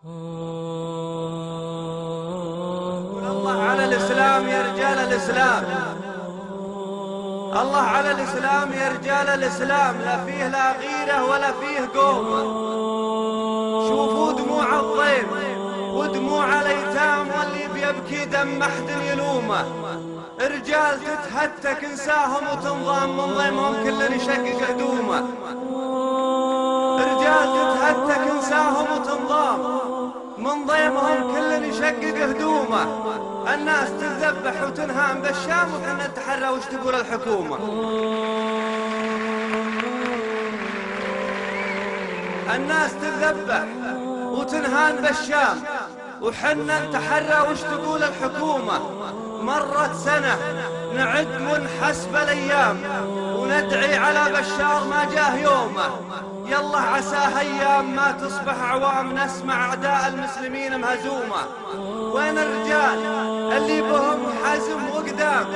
الله على الإسلام يا رجال الإسلام، الله على الإسلام يا رجال الإسلام، لا فيه لا غيرة ولا فيه قومة. شوفوا دموع الضيم ودموع الأيتام، واللي بيبكي دم أحد يلومه. رجال تتهتك انساهم وتنضام من ضيمهم كل يشقق هدومه. رجال تتهتك انساهم وتنضام من ضيمهم كل يشقق هدومه. الناس تذبح وتنهان بالشام، وحنا نتحرى وش تقول الحكومة. الناس تذبح وتنهان بالشام، وحنا نتحرى وش تقول الحكومة. مرت سنة نعد ونحسب الأيام، وندعي على بشار ما جاه يومه. يلا عساه أيام ما تصبح عوام نسمع أعداء المسلمين مهزومة. وين الرجال اللي بهم حزم وقدام،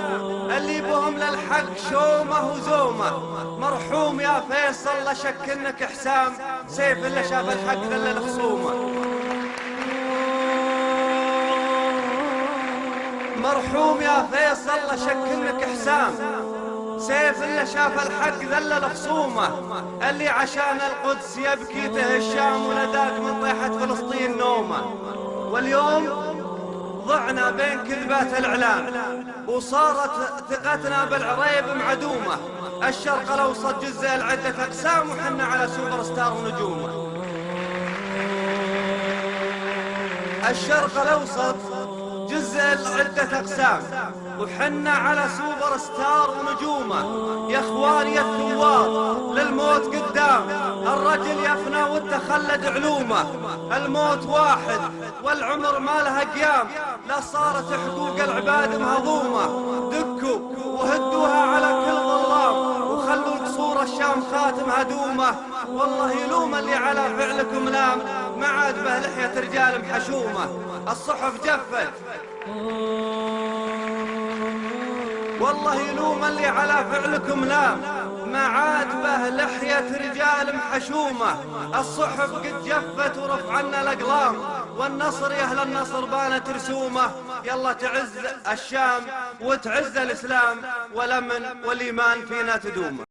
اللي بهم للحق شومه وزومه. مرحوم يا فيصل لا شك انك حسام، سيف اللي شاف الحق ذل الخصومه. مرحوم يا فيصل لا شك انك حسام، سيف اللي شاف الحق ذل الخصومه. اللي عشان القدس يبكي تهشام، ولداك من طيحة فلسطين نومه. واليوم ضعنا بين كذبات الإعلام، وصارت ثقتنا بالعريب معدومة. الشرق الأوسط جزء العدة أقسام، وحنا على سوبر ستار ونجومه. الشرق الأوسط جزء العدة أقسام، وحنا على سوبر ستار ونجومه. يا اخواني يا الثوار للموت قدام، الرجل يفنى والتخلد علومه. الموت واحد والعمر ما لها قيام، لا صارت حقوق العباد مهضومة. دكوا وهدوها على كل ظلام، وخلوا قصور الشام خاتم هدومة. والله يلوم اللي على فعلكم لام، ما عاد به لحية رجال محشومة. الصحف جفت، والله يلوم اللي على فعلكم لام، ما عاد به لحية رجال محشومة. الصحف قد جفت ورفعنا الأقلام، والنصر يا أهل النصر بانت رسومه. يلا تعز الشام وتعز الإسلام، والأمن والإيمان فينا تدومه.